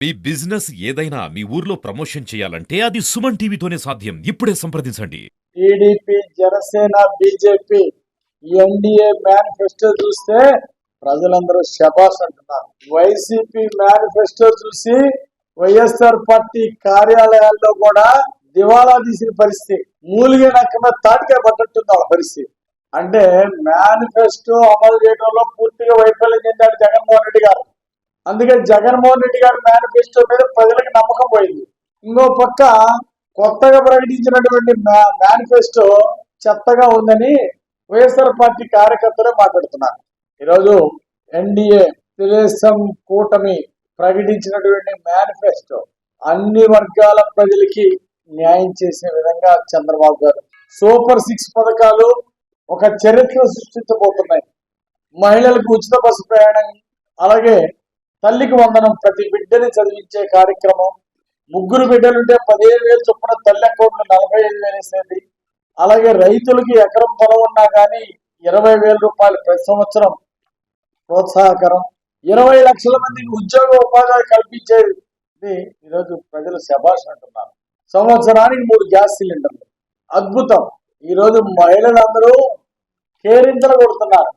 మీ business ఏదైనా మీ ఊర్లో promotion చేయాలంటే అది సుమన్ టీవీతోనే సాధ్యం. ఇప్పుడే సంప్రదించండి. TDP, Janasena, BJP NDA manifesto చూస్తే ప్రజలందరూ శబాష్ అంటున్నారు. వైసీపీ మేనిఫెస్టో చూసి వైఎస్ఆర్ పార్టీ కార్యాలయాల్లో కూడా దివాలా తీసిన పరిస్థితి, మూలిగే నక్కన తాటికాయ పట్టట్టుంది వాళ్ళ పరిస్థితి. అంటే మేనిఫెస్టో అమలు చేయడంలో పూర్తిగా వైఫల్యం చెందాడు జగన్మోహన్ రెడ్డి గారు. అందుకే జగన్మోహన్ రెడ్డి గారి మేనిఫెస్టో మీద ప్రజలకు నమ్మకం పోయింది. ఇంకో పక్క కొత్తగా ప్రకటించినటువంటి మేనిఫెస్టో చెత్తగా ఉందని వైఎస్ఆర్ పార్టీ కార్యకర్తలే మాట్లాడుతున్నారు. ఈరోజు ఎన్డీఏ తెలుగుదేశం కూటమి ప్రకటించినటువంటి మేనిఫెస్టో అన్ని వర్గాల ప్రజలకి న్యాయం చేసే విధంగా చంద్రబాబు గారు సూపర్ 6 పథకాలు ఒక చరిత్ర సృష్టించబోతున్నాయి. మహిళలకు ఉచిత బస్సు ప్రయాణం, అలాగే తల్లికి వందనం, ప్రతి బిడ్డని చదివించే కార్యక్రమం, ముగ్గురు బిడ్డలుంటే 15,000 చొప్పున తల్లి అకౌంట్లో 45,000 వేసేది, అలాగే రైతులకి ఎకరం పొలం ఉన్నా కానీ 20,000 రూపాయలు ప్రతి సంవత్సరం ప్రోత్సాహకరం, 20 లక్షల మందికి ఉద్యోగ ఉపాధి కల్పించేది. ఈరోజు ప్రజలు శబాష్ అంటున్నారు. సంవత్సరానికి 3 గ్యాస్ సిలిండర్లు, అద్భుతం. ఈరోజు మహిళలందరూ కేరింతలు కొడుతున్నారు.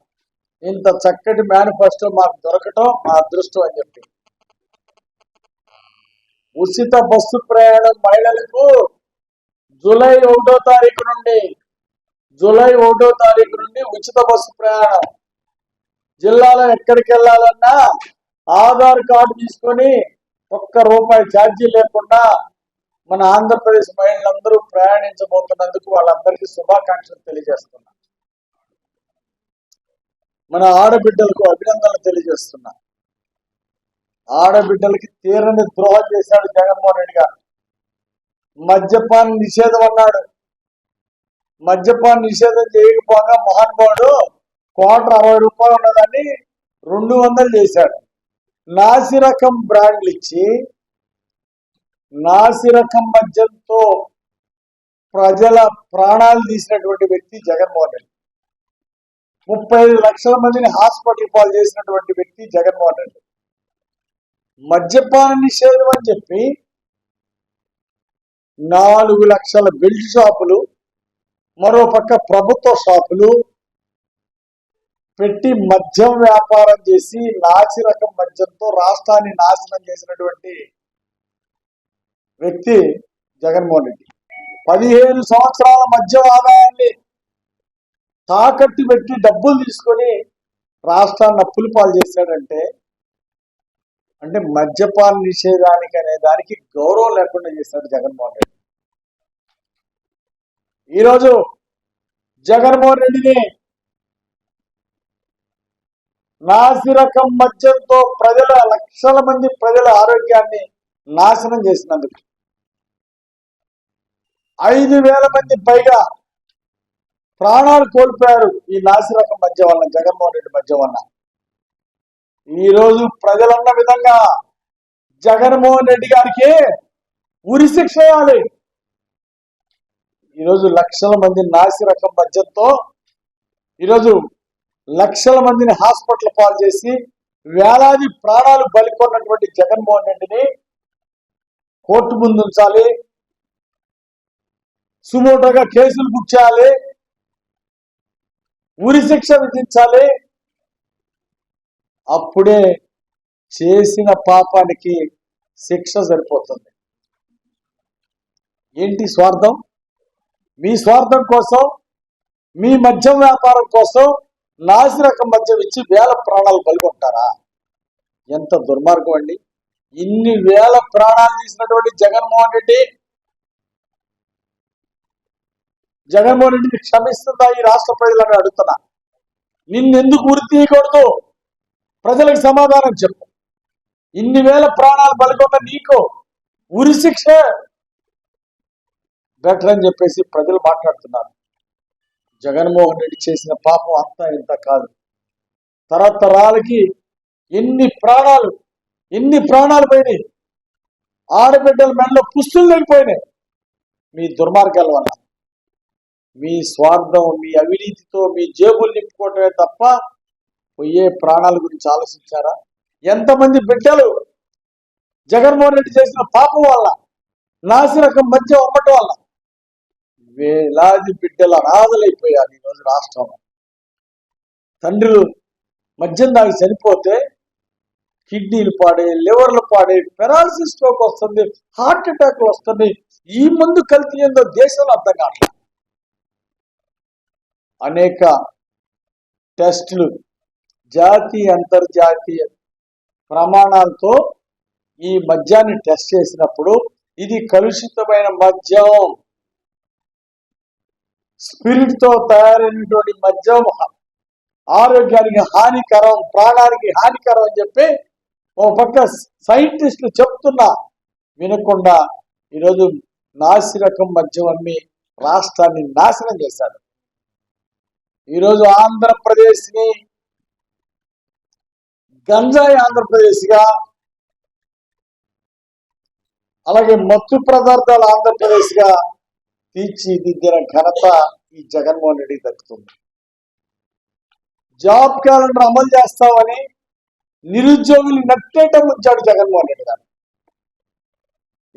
ఇంత చక్కటి మేనిఫెస్టో మాకు దొరకటం మా అదృష్టం అని చెప్పి. ఉచిత బస్సు ప్రయాణం మహిళలకు జూలై 1వ తారీఖు నుండి ఉచిత బస్సు ప్రయాణం. జిల్లాలో ఎక్కడికి వెళ్ళాలన్నా ఆధార్ కార్డు తీసుకొని ₹1 ఛార్జీ లేకుండా మన ఆంధ్రప్రదేశ్ మహిళలందరూ ప్రయాణించబోతున్నందుకు వాళ్ళందరికీ శుభాకాంక్షలు తెలియజేస్తున్నా. మన ఆడబిడ్డలకు అభినందనలు తెలియజేస్తున్నా. ఆడబిడ్డలకి తీరని ద్రోహం చేశాడు జగన్మోహన్ రెడ్డి గారు. మద్యపాన నిషేధం అన్నాడు. మద్యపాన నిషేధం చేయకపోగా మహానుభావుడు ₹160 ఉన్నదాన్ని 200 చేశాడు. నాసిరకం బ్రాండ్లు ఇచ్చి నాసిరకం మద్యంతో ప్రజల ప్రాణాలు తీసినటువంటి వ్యక్తి జగన్మోహన్ రెడ్డి. 35 లక్షల మందిని హాస్పిటల్ పాలు చేసినటువంటి వ్యక్తి జగన్మోహన్ రెడ్డి. మద్యపాన నిషేధం అని చెప్పి 4 లక్షల బెల్ట్ షాపులు, మరోపక్క ప్రభుత్వ షాపులు పెట్టి మద్యం వ్యాపారం చేసి నాసిరకం మద్యంతో రాష్ట్రాన్ని నాశనం చేసినటువంటి వ్యక్తి జగన్మోహన్ రెడ్డి. 15 సంవత్సరాల మద్యం ఆదాయాన్ని తాకట్టు పెట్టి డబ్బులు తీసుకొని రాష్ట్రాన్ని అప్పులు పాలు చేశాడంటే, అంటే మద్యపాన నిషేధానికి అనే దానికి గౌరవం లేకుండా చేశాడు జగన్మోహన్ రెడ్డి. ఈరోజు జగన్మోహన్ రెడ్డిని నాసిరకం మద్యంతో లక్షల మంది ప్రజల ఆరోగ్యాన్ని నాశనం చేసినందుకు 5,000 మంది పైగా ప్రాణాలు కోల్పోయారు ఈ నాసిరకం మద్యం వల్ల, జగన్మోహన్ రెడ్డి మద్యం వల్ల. ఈరోజు ప్రజలన్న విధంగా జగన్మోహన్ రెడ్డి గారికి ఉరిశిక్ష వేయాలి. ఈరోజు లక్షల మంది నాసిరకం మద్యంతో ఈరోజు లక్షల మందిని హాస్పిటల్ పాలు చేసి వేలాది ప్రాణాలు బలికొన్నటువంటి జగన్మోహన్ రెడ్డిని కోర్టు ముందు ఉంచాలి, సుమోటోగా కేసులు బుక్ చేయాలి, ఉరిశిక్ష విధించాలి. అప్పుడే చేసిన పాపానికి శిక్ష సరిపోతుంది. ఏంటి స్వార్థం? మీ స్వార్థం కోసం, మీ మద్యం వ్యాపారం కోసం నాసిరకం మద్యం ఇచ్చి వేల ప్రాణాలు బలికొంటారా? ఎంత దుర్మార్గం అండి. ఇన్ని వేల ప్రాణాలు తీసినటువంటి జగన్మోహన్ రెడ్డిని క్షమిస్తుందా ఈ రాష్ట్ర ప్రజలను అడుగుతున్నా. నిన్నెందుకు ఉరి తీయకూడదు? ప్రజలకు సమాధానం చెప్పు. ఇన్ని వేల ప్రాణాలు బలికొన్న నీకు ఉరి శిక్ష బెటర్ అని చెప్పేసి ప్రజలు మాట్లాడుతున్నారు. జగన్మోహన్ రెడ్డి చేసిన పాపం అంతా ఇంత కాదు. తరతరాలకి ఎన్ని ప్రాణాలు పోయినాయి. ఆడబిడ్డల మెడలో పుస్తులు లేకపోయినాయి మీ దుర్మార్గాల వల్ల. మీ స్వార్థం, మీ అవినీతితో మీ జేబులు నింపుకోవటమే తప్ప పోయే ప్రాణాల గురించి ఆలోచించారా? ఎంతమంది బిడ్డలు జగన్మోహన్ రెడ్డి చేసిన పాపం వల్ల, నాసిరకం మధ్య అమ్మటం వల్ల వేలాది బిడ్డలు అనాథలైపోయారు ఈరోజు రాష్ట్రంలో. తండ్రులు మద్యం దాగి చనిపోతే కిడ్నీలు పాడే, లివర్లు పాడే, పెరాలసిస్ స్ట్రోక్ వస్తుంది, హార్ట్ అటాక్ వస్తుంది. ఈ ముందు కల్తీ ఏందో దేశంలో అర్థం కావట్లేదు. అనేక టెస్టులు జాతీయ అంతర్జాతీయ ప్రమాణాలతో ఈ మద్యాన్ని టెస్ట్ చేసినప్పుడు ఇది కలుషితమైన మద్యం, స్పిరిట్ తో తయారైనటువంటి మద్యం ఆరోగ్యానికి హానికరం, ప్రాణానికి హానికరం అని చెప్పి ఓ పక్క సైంటిస్టులు చెప్తున్నా వినకుండా ఈరోజు నాసిరకం మద్యం అమ్మి రాష్ట్రాన్ని నాశనం చేశాడు. ఈరోజు ఆంధ్రప్రదేశ్ ని గంజాయి ఆంధ్రప్రదేశ్ గా, అలాగే మత్తు పదార్థాలు ఆంధ్రప్రదేశ్ గా తీర్చిదిద్దిన ఘనత ఈ జగన్మోహన్ రెడ్డి దక్కుతుంది. జాబ్ క్యాలెండర్ అమలు చేస్తామని నిరుద్యోగులు నట్టేట ముంచాడు జగన్మోహన్ రెడ్డి గారు.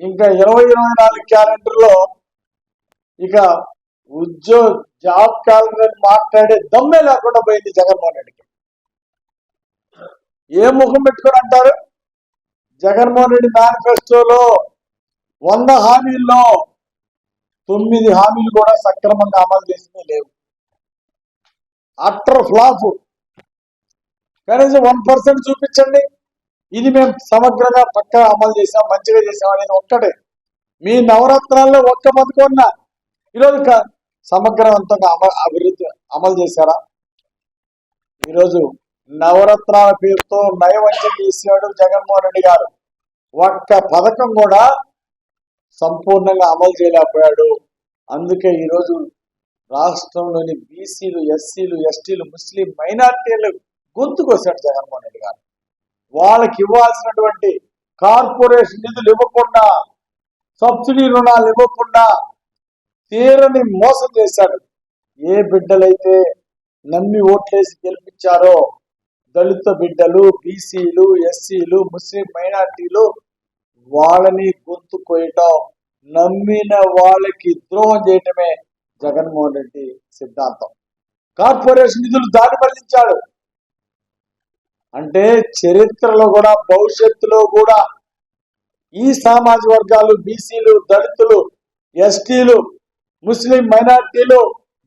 ఇంకా 2024 క్యాలెండర్లో ఇక జాబ్ క్యాలెండర్ మాట్లాడే దమ్మే లేకుండా పోయింది జగన్మోహన్ రెడ్డికి. ఏ ముఖం పెట్టుకొని అంటారు? జగన్మోహన్ రెడ్డి మేనిఫెస్టోలో 100 హామీల్లో 9 హామీలు కూడా సక్రమంగా అమలు చేసినవి లేవు. Utter flop. కనీసం 1% చూపించండి, ఇది మేము సమగ్రంగా పక్కా అమలు చేసాం, మంచిగా చేసాం అనేది ఒక్కటే. మీ నవరత్నాల్లో ఒక్క పథకం ఈరోజు సమగ్రవంతంగా అభివృద్ధి అమలు చేశారా? ఈరోజు నవరత్నాల పేరుతో నయవంచన చేశాడు జగన్మోహన్ రెడ్డి గారు. ఒక్క పథకం కూడా సంపూర్ణంగా అమలు చేయలేకపోయాడు. అందుకే ఈరోజు రాష్ట్రంలోని బీసీలు, ఎస్సీలు, ఎస్టీలు, ముస్లిం మైనార్టీలు గొంతుకొచ్చాడు జగన్మోహన్ రెడ్డి గారు. వాళ్ళకి ఇవ్వాల్సినటువంటి కార్పొరేషన్ నిధులు ఇవ్వకుండా, సబ్సిడీ రుణాలు ఇవ్వకుండా తీరని మోసం చేశాడు. ఏ బిడ్డలైతే నమ్మి ఓట్లేసి గెలిపించారో దళిత బిడ్డలు, బీసీలు, ఎస్సీలు, ముస్లిం మైనార్టీలు వాళ్ళని గొంతు కోయటం, నమ్మిన వాళ్ళకి ద్రోహం చేయటమే జగన్మోహన్ రెడ్డి సిద్ధాంతం. కార్పొరేషన్ నిధులు దారి మళ్లించాడు. అంటే చరిత్రలో కూడా, భవిష్యత్తులో కూడా ఈ సామాజిక వర్గాలు, బీసీలు, దళితులు, ఎస్టీలు, ముస్లిం మైనార్టీలు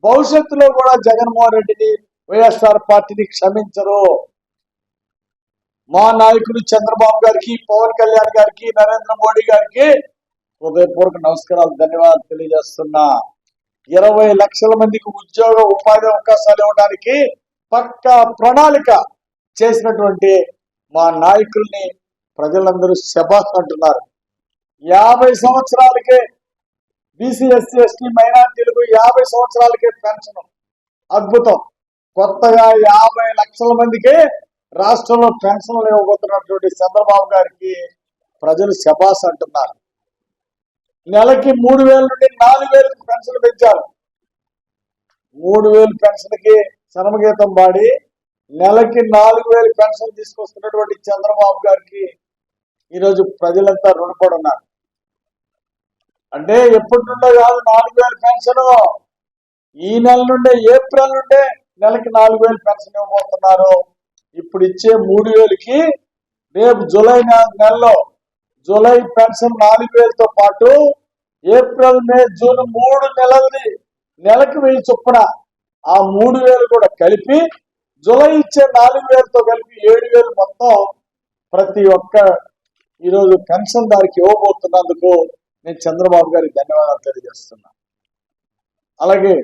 భవిష్యత్తులో కూడా జగన్మోహన్ రెడ్డిని, వైఎస్ఆర్ పార్టీని క్షమించరు. మా నాయకుడు చంద్రబాబు గారికి, పవన్ కళ్యాణ్ గారికి, నరేంద్ర మోడీ గారికి హృదయపూర్వక నమస్కారాలు, ధన్యవాదాలు తెలియజేస్తున్నా. 20 లక్షల మందికి ఉద్యోగ ఉపాధి అవకాశాలు ఇవ్వడానికి పక్కా ప్రణాళిక చేసినటువంటి మా నాయకుల్ని ప్రజలందరూ శబాస్ అంటున్నారు. 50 సంవత్సరాలకే బీసీ, ఎస్సీ, ఎస్టీ మైనార్టీలకు 50 సంవత్సరాలకే పెన్షన్. అద్భుతం. కొత్తగా 50 లక్షల మందికి రాష్ట్రంలో పెన్షన్లు ఇవ్వబోతున్నటువంటి చంద్రబాబు గారికి ప్రజలు శబాస్ అంటున్నారు. నెలకి 3,000 నుండి 4,000 పెన్షన్ పెంచారు. 3,000 పెన్షన్కి శనమగీతం పాడి నెలకి 4,000 పెన్షన్ తీసుకొస్తున్నటువంటి చంద్రబాబు గారికి ఈరోజు ప్రజలంతా రుణపడి ఉన్నారు. అంటే ఎప్పటి నుండో కాదు 4,000 పెన్షన్, ఈ నెల నుండే, ఏప్రిల్ నుండే నెలకి 4,000 పెన్షన్ ఇవ్వబోతున్నారు. ఇప్పుడు ఇచ్చే 3,000కి రేపు జూలై నెలలో జూలై పెన్షన్ 4,000తో పాటు ఏప్రిల్, మే, జూన్ 3 నెలలది నెలకు 1000 చొప్పున ఆ 3,000 కూడా కలిపి జూలై ఇచ్చే 4,000తో కలిపి 7,000 మొత్తం ప్రతి ఒక్క ఈరోజు పెన్షన్ దారికి ఇవ్వబోతున్నందుకు నేను చంద్రబాబు గారికి ధన్యవాదాలు తెలియజేస్తున్నా. అలాగే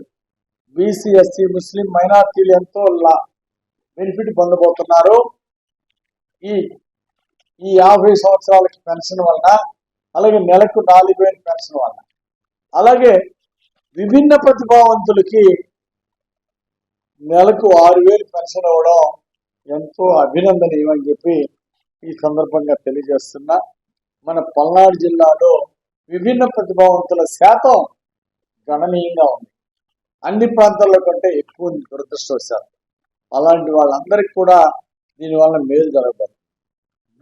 బీసీ, ఎస్సీ, ముస్లిం మైనార్టీలు ఎంతో బెనిఫిట్ పొందబోతున్నారు ఈ 50 సంవత్సరాలకి పెన్షన్ వలన, అలాగే నెలకు 4,000 పెన్షన్ వలన. అలాగే విభిన్న ప్రతిభావంతులకి నెలకు 6,000 పెన్షన్ ఇవ్వడం ఎంతో అభినందనీయం అని చెప్పి ఈ సందర్భంగా తెలియజేస్తున్నా. మన పల్నాడు జిల్లాలో విభిన్న ప్రతిభావంతుల శాతం గణనీయంగా ఉంది. అన్ని ప్రాంతాల్లో కంటే ఎక్కువ ఉంది, దురదృష్టవశాత్తు. అలాంటి వాళ్ళందరికీ కూడా దీనివల్ల మేలు జరగదు.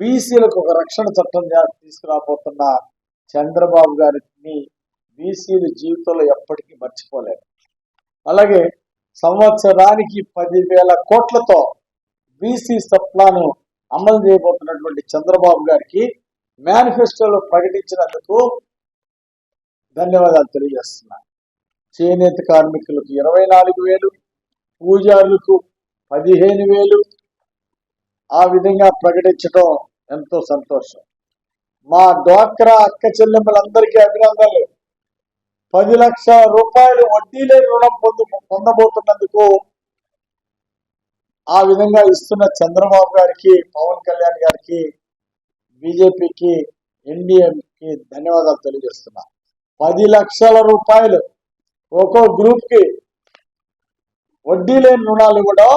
బీసీలకు ఒక రక్షణ చట్టం తీసుకురాబోతున్న చంద్రబాబు గారిని బీసీలు జీవితంలో ఎప్పటికీ మర్చిపోలేరు. అలాగే సంవత్సరానికి 10,000 కోట్లతో బీసీ సప్లాను అమలు చేయబోతున్నటువంటి చంద్రబాబు గారికి మేనిఫెస్టోలో ప్రకటించినందుకు ధన్యవాదాలు తెలియజేస్తున్నా. చేనేత కార్మికులకు 24,000, పూజారులకు 15,000 ఆ విధంగా ప్రకటించడం ఎంతో సంతోషం. మా డ్వాక్రా అక్క చెల్లెమ్మలందరికీ అభినందనలు. 10 లక్షల రూపాయలు వడ్డీ లేని రుణం పొందబోతున్నందుకు ఆ విధంగా ఇస్తున్న చంద్రబాబు గారికి, పవన్ కళ్యాణ్ గారికి, బీజేపీకి, ఎన్డీఏకి ధన్యవాదాలు తెలియజేస్తున్నా. 10 లక్షల రూపాయలు ఒక్కో గ్రూప్ కి వడ్డీ లేని రుణాలు ఇవ్వడం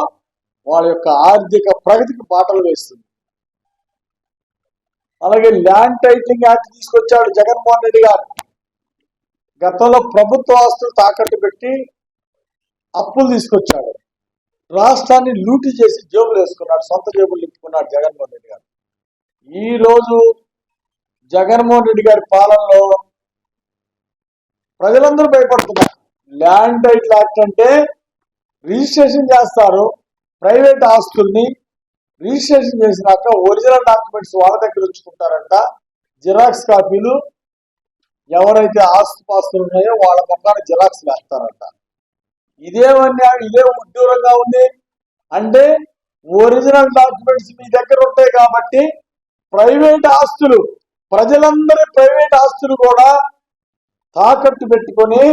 వాళ్ళ యొక్క ఆర్థిక ప్రగతికి బాటలు వేస్తుంది. అలాగే ల్యాండ్ టైటిలింగ్ యాక్ట్ తీసుకొచ్చాడు జగన్మోహన్ రెడ్డి గారు. గతంలో ప్రభుత్వ ఆస్తులు తాకట్టు పెట్టి అప్పులు తీసుకొచ్చాడు. రాష్ట్రాన్ని లూటీ చేసి జేబులు వేసుకున్నాడు, సొంత జేబులు నింపుకున్నాడు జగన్మోహన్ రెడ్డి గారు. ఈ రోజు జగన్మోహన్ రెడ్డి గారి పాలనలో ప్రజలందరూ భయపడుతున్నారు. ల్యాండ్ టైటిల్ యాక్ట్ అంటే రిజిస్ట్రేషన్ చేస్తారు, ప్రైవేట్ ఆస్తుల్ని రిజిస్ట్రేషన్ చేసినాక ఒరిజినల్ డాక్యుమెంట్స్ వాళ్ళ దగ్గర ఉంచుకుంటారంట. జిరాక్స్ కాపీలు ఎవరైతే ఆస్తుపాస్తులు ఉన్నాయో వాళ్ళ పక్కన జిరాక్స్ వేస్తారంట. ఇదేమన్నా ఇదే ఉద్యోగంగా ఉంది అంటే ఒరిజినల్ డాక్యుమెంట్స్ మీ దగ్గర ఉంటాయి కాబట్టి ప్రైవేట్ ఆస్తులు, ప్రజలందరి ప్రైవేట్ ఆస్తులు కూడా తాకట్టు పెట్టుకొని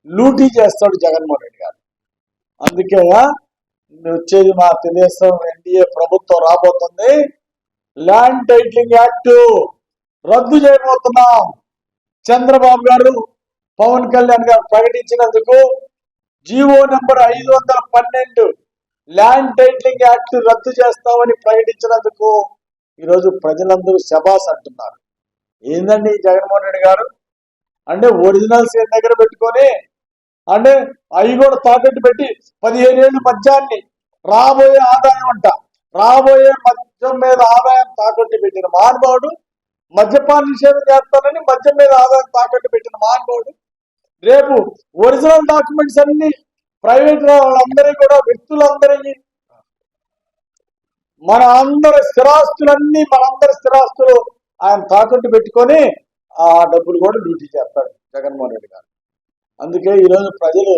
లూటీ చేస్తాడు జగన్మోహన్ రెడ్డి గారు. అందుకే వచ్చేది మా తెలుగుదేశం ఎన్డీఏ ప్రభుత్వం రాబోతుంది. ల్యాండ్ టైటిలింగ్ యాక్ట్ రద్దు చేయబోతున్నాం. చంద్రబాబు గారు, పవన్ కళ్యాణ్ గారు ప్రకటించినందుకు GO number 512 land titling act రద్దు చేస్తామని ప్రకటించినందుకు ఈరోజు ప్రజలందరూ శబాస్ అంటున్నారు. ఏందండి జగన్మోహన్ రెడ్డి గారు అంటే ఒరిజినల్స్ దగ్గర పెట్టుకొని అంటే అవి కూడా తాకట్టు పెట్టి 15 ఏళ్ళు మద్యాన్ని రాబోయే ఆదాయం అంట, రాబోయే మద్యం మీద ఆదాయం తాకట్టు పెట్టిన మహానుభావుడు, మద్యపాన నిషేధం చేస్తానని మద్యం మీద ఆదాయం తాకట్టు పెట్టిన మహానుభావుడు, రేపు ఒరిజినల్ డాక్యుమెంట్స్ అన్ని ప్రైవేట్ వాళ్ళందరి కూడా వ్యక్తులందరినీ మనందరి స్థిరాస్తులు ఆయన తాకట్టు పెట్టుకొని ఆ డబ్బులు కూడా డ్యూటీ చేస్తాడు జగన్మోహన్ రెడ్డి గారు. అందుకే ఈరోజు ప్రజలు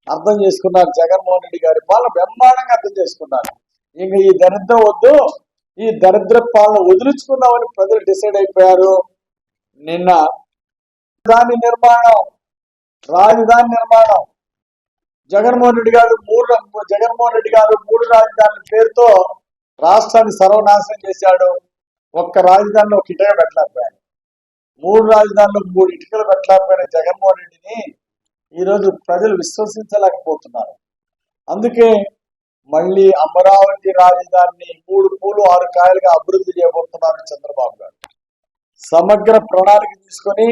అర్థం చేసుకున్నారు, జగన్మోహన్ రెడ్డి గారి పాలన బ్రహ్మాండంగా అర్థం చేసుకున్నారు. ఇంకా ఈ దరిద్రం వద్దు, ఈ దరిద్ర పాలన వదిలించుకుందామని ప్రజలు డిసైడ్ అయిపోయారు. నిన్న రాజధాని నిర్మాణం జగన్మోహన్ రెడ్డి గారు మూడు రాజధానుల పేరుతో రాష్ట్రాన్ని సర్వనాశనం చేశాడు. ఒక్క రాజధానిలో ఒక ఇటుక పెట్టలేకపోయాడు, 3 రాజధానులు 3 ఇటుకలు పెట్టలేకపోయిన జగన్మోహన్ రెడ్డిని ఈరోజు ప్రజలు విశ్వసించలేకపోతున్నారు. అందుకే మళ్ళీ అమరావతి రాజధానిని 3 పూలు 6 కాయలుగా అభివృద్ధి చేయబోతున్నారు చంద్రబాబు గారు. సమగ్ర ప్రణాళిక తీసుకొని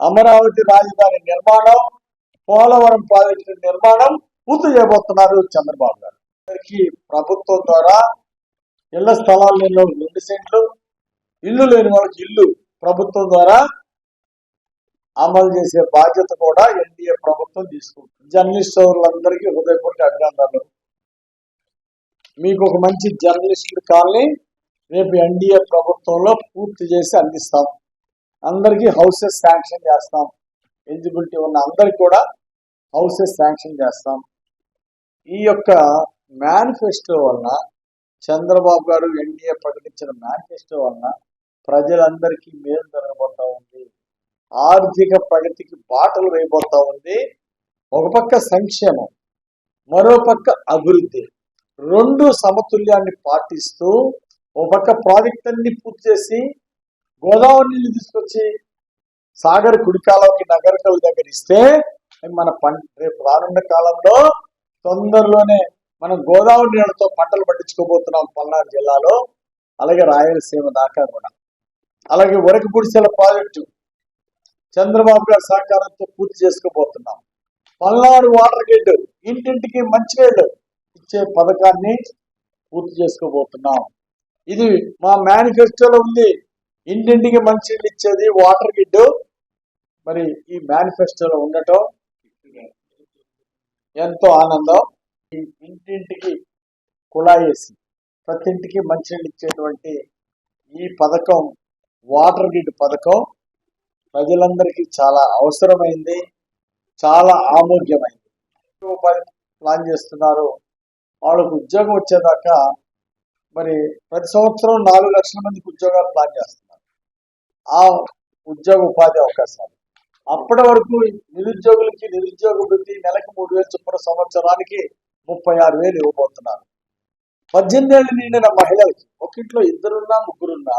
అమరావతి రాజధాని నిర్మాణం, పోలవరం ప్రాజెక్టు నిర్మాణం పూర్తి చేయబోతున్నారు చంద్రబాబు గారు. ప్రభుత్వం ద్వారా ఇళ్ల స్థలాలు లేని వాళ్ళకి 2 సెంట్లు, ఇల్లు లేని వాళ్ళకి ఇల్లు ప్రభుత్వం ద్వారా అమలు చేసే బాధ్యత కూడా ఎన్డీఏ ప్రభుత్వం తీసుకుంటుంది. జర్నలిస్ట్ సోదరులందరికీ హృదయపూర్వక అభినందనలు. మీకు ఒక మంచి జర్నలిస్టుల కాలనీ రేపు ఎన్డీఏ ప్రభుత్వంలో పూర్తి చేసి అందిస్తాం. అందరికీ హౌసెస్ శాంక్షన్ చేస్తాం. ఎలిజిబిలిటీ ఉన్న అందరికి కూడా హౌసెస్ శాంక్షన్ చేస్తాం. ఈ యొక్క మేనిఫెస్టో వలన, చంద్రబాబు గారు ఎన్డీఏ ప్రకటించిన మేనిఫెస్టో వలన ప్రజలందరికీ మేలు జరగబోతా ఉంది. ఆర్థిక ప్రగతికి బాటలు వేయబోతా ఉంది. ఒక పక్క సంక్షేమం, మరో పక్క అభివృద్ధి, 2 సమతుల్యాన్ని పాటిస్తూ ఒక పక్క ప్రాజెక్ట్ అన్ని పూర్తి చేసి గోదావరి నీళ్లు తీసుకొచ్చి సాగర్ కుడికాలకి నగరికల దగ్గర ఇస్తే మన రేపు రానున్న కాలంలో తొందరలోనే మనం గోదావరి నీళ్లతో పంటలు పండించుకోబోతున్నాం పల్నాడు జిల్లాలో, అలాగే రాయలసీమ దాకా కూడా. అలాగే వరకు గుడిసెల ప్రాజెక్టు చంద్రబాబు గారి సహకారంతో పూర్తి చేసుకోబోతున్నాం. పల్నాడు వాటర్ గేట్ ఇంటింటికి మంచినీళ్ళు ఇచ్చే పథకాన్ని పూర్తి చేసుకోబోతున్నాం. ఇది మా మేనిఫెస్టోలో ఉంది. ఇంటింటికి మంచినీళ్ళు ఇచ్చేది వాటర్ గిడ్. మరి ఈ మేనిఫెస్టోలో ఉండటం ఎంతో ఆనందం. ఈ ఇంటింటికి కుళాయి వేసి ప్రతి ఇంటికి మంచినీళ్ళు ఇచ్చేటువంటి ఈ పథకం, వాటర్ గిడ్ పథకం ప్రజలందరికీ చాలా అవసరమైంది, చాలా ఆమోగ్యమైంది. ఉపాధి ప్లాన్ చేస్తున్నారు. వాళ్ళకు ఉద్యోగం వచ్చేదాకా మరి ప్రతి సంవత్సరం 4 లక్షల మందికి ఉద్యోగాలు ప్లాన్ చేస్తున్నారు. ఆ ఉద్యోగ ఉపాధి అవకాశాలు అప్పటి వరకు నిరుద్యోగులకి నిరుద్యోగ వృత్తి నెలకు 3,000 చొప్పున సంవత్సరానికి 36,000 ఇవ్వబోతున్నారు. 18 ఏళ్ళు నిండిన మహిళలకి, ఒక్కింట్లో ఇద్దరున్నా ముగ్గురున్నా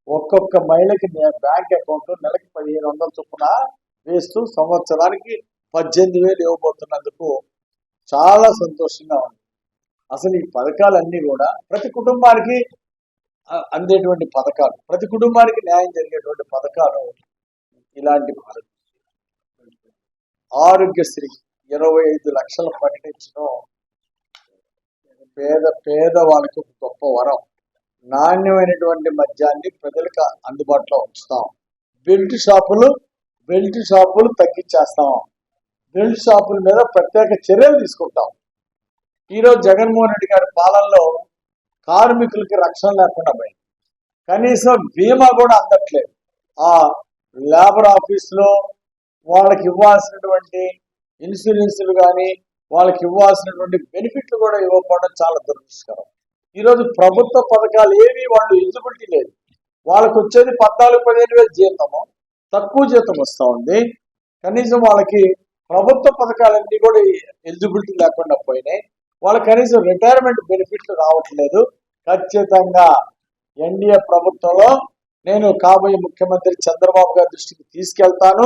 ఒక్కొక్క మహిళకి బ్యాంక్ అకౌంట్ నెలకి 1,500 చొప్పున వేస్తూ సంవత్సరానికి 18,000 ఇవ్వబోతున్నందుకు చాలా సంతోషంగా ఉంది. అసలు ఈ పథకాలన్నీ కూడా ప్రతి కుటుంబానికి అందేటువంటి పథకాలు, ప్రతి కుటుంబానికి న్యాయం జరిగేటువంటి పథకాలు ఇలాంటి ఆరోగ్యశ్రీ 25 లక్షలు ప్రకటించడం పేద వాళ్ళకి ఒక గొప్ప వరం. నాణ్యమైనటువంటి మద్యాన్ని ప్రజలకు అందుబాటులో ఉంచుతాం. బెల్ట్ షాపులు తగ్గించేస్తాం. బెల్ట్ షాపుల మీద ప్రత్యేక చర్యలు తీసుకుంటాం. ఈరోజు జగన్మోహన్ రెడ్డి గారి పాలనలో కార్మికులకి రక్షణ లేకుండా పోయింది. కనీసం బీమా కూడా అందట్లేదు. ఆ లేబర్ ఆఫీస్లో వాళ్ళకి ఇవ్వాల్సినటువంటి ఇన్సూరెన్సులు కానీ వాళ్ళకి ఇవ్వాల్సినటువంటి బెనిఫిట్లు కూడా ఇవ్వకపోవడం చాలా దురదృష్టకరం. ఈరోజు ప్రభుత్వ పథకాలు ఏవి వాళ్ళు ఎలిజిబిలిటీ లేదు. వాళ్ళకి వచ్చేది 14-15 జీతము, తక్కువ జీతం వస్తూ ఉంది. కనీసం వాళ్ళకి ప్రభుత్వ పథకాలన్నీ కూడా ఎలిజిబిలిటీ లేకుండా పోయినాయి. వాళ్ళకి కనీసం రిటైర్మెంట్ బెనిఫిట్లు రావట్లేదు. ఖచ్చితంగా ఎన్డీఏ ప్రభుత్వంలో నేను కాబోయే ముఖ్యమంత్రి చంద్రబాబు గారి దృష్టికి తీసుకెళ్తాను.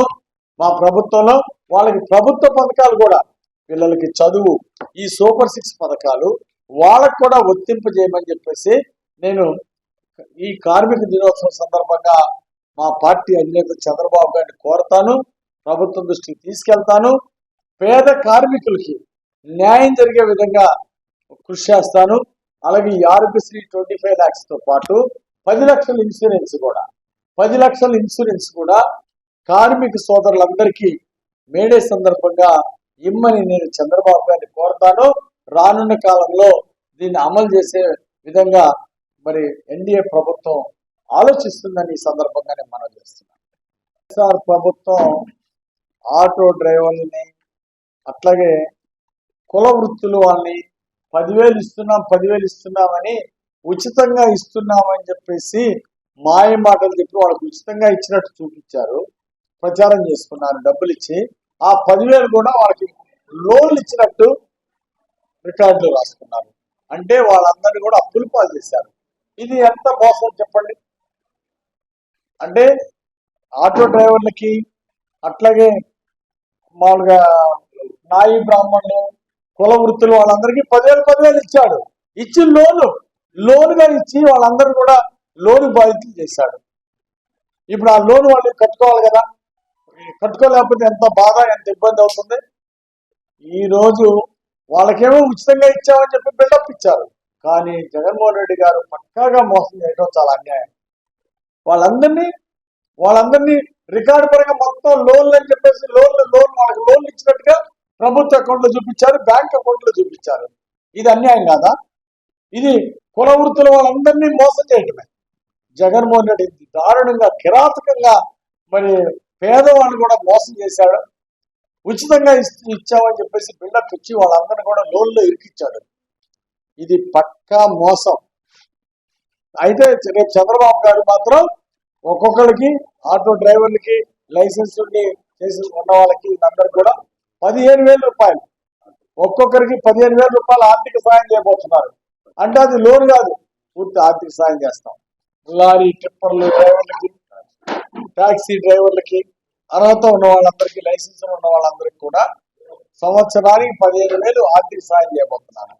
మా ప్రభుత్వంలో వాళ్ళకి ప్రభుత్వ పథకాలు కూడా, పిల్లలకి చదువు, ఈ సూపర్ 6 పథకాలు వాళ్ళకు కూడా వర్తింపజేయమని చెప్పేసి నేను ఈ కార్మిక దినోత్సవం సందర్భంగా మా పార్టీ అధినేత చంద్రబాబు గారిని కోరతాను. ప్రభుత్వం దృష్టికి తీసుకెళ్తాను. పేద కార్మికులకి న్యాయం జరిగే విధంగా కృషి చేస్తాను. అలాగే ఈ ఆరోగ్యశ్రీ 25 lakhs తో పాటు 10 లక్షల ఇన్సూరెన్స్ కూడా కార్మిక సోదరులందరికీ మేడే సందర్భంగా ఇమ్మని నేను చంద్రబాబు గారిని కోరతాను. రానున్న కాలంలో దీన్ని అమలు చేసే విధంగా మరి ఎన్డీఏ ప్రభుత్వం ఆలోచిస్తుందని ఈ సందర్భంగా నేను మనం చేస్తున్నాను. వైఎస్ఆర్ ప్రభుత్వం ఆటో డ్రైవర్లని అట్లాగే కుల వృత్తులు వాళ్ళని 10,000 ఇస్తున్నామని ఉచితంగా ఇస్తున్నామని చెప్పేసి మాయ మాటలు చెప్పి వాళ్ళకి ఉచితంగా ఇచ్చినట్టు చూపించారు, ప్రచారం చేసుకున్నారు డబ్బులు ఇచ్చి. ఆ 10,000 కూడా వాళ్ళకి లోన్లు ఇచ్చినట్టు రికార్డులు రాసుకున్నారు. అంటే వాళ్ళందరినీ కూడా అప్పులు పాలు చేశారు. ఇది ఎంత మోసం చెప్పండి. అంటే ఆటో డ్రైవర్లకి అట్లాగే మామూలుగా నాయి బ్రాహ్మణులు కుల వృత్తులు వాళ్ళందరికీ 10,000 ఇచ్చాడు. ఇచ్చి లోనుగా ఇచ్చి వాళ్ళందరూ కూడా లోను బాధితులు చేశాడు. ఇప్పుడు ఆ లోన్ వాళ్ళు కట్టుకోవాలి కదా, కట్టుకోలేకపోతే ఎంత బాధ, ఎంత ఇబ్బంది అవుతుంది. ఈరోజు వాళ్ళకేమో ఉచితంగా ఇచ్చామని చెప్పి బిల్డప్ ఇచ్చారు. కానీ జగన్మోహన్ రెడ్డి గారు పక్కాగా మోసం చేయడం చాలా అన్యాయం. వాళ్ళందరినీ రికార్డు పరంగా మొత్తం లోన్లు అని చెప్పేసి వాళ్ళకి లోన్లు ఇచ్చినట్టుగా ప్రభుత్వ అకౌంట్లో చూపించారు, బ్యాంక్ అకౌంట్లో చూపించారు. ఇది అన్యాయం కాదా? ఇది కుల వృత్తుల వాళ్ళందరినీ మోసం చేయటమే. జగన్మోహన్ రెడ్డి దారుణంగా కిరాతకంగా మరి పేదవాళ్ళు కూడా మోసం చేశాడు. ఉచితంగా ఇచ్చామని చెప్పేసి బిల్డప్ ఇచ్చి వాళ్ళందరినీ కూడా లోన్లో ఇరికిచ్చాడు. ఇది పక్కా మోసం. అయితే రేపు చంద్రబాబు గారు మాత్రం ఒక్కొక్కరికి ఆటో డ్రైవర్లకి లైసెన్స్ చేసి ఉన్న వాళ్ళకి వీళ్ళందరికీ కూడా 15,000 రూపాయలు, ఒక్కొక్కరికి 15,000 రూపాయలు ఆర్థిక సాయం చేయబోతున్నారు. అంటే అది లోన్ కాదు, పూర్తి ఆర్థిక సాయం చేస్తాం. లారీ టిప్పర్లు డ్రైవర్లకి, టాక్సీ డ్రైవర్లకి, అర్హత ఉన్న వాళ్ళందరికీ, లైసెన్స్ ఉన్న వాళ్ళందరికీ కూడా సంవత్సరానికి 15,000 ఆర్థిక సాయం చేయబోతున్నారు.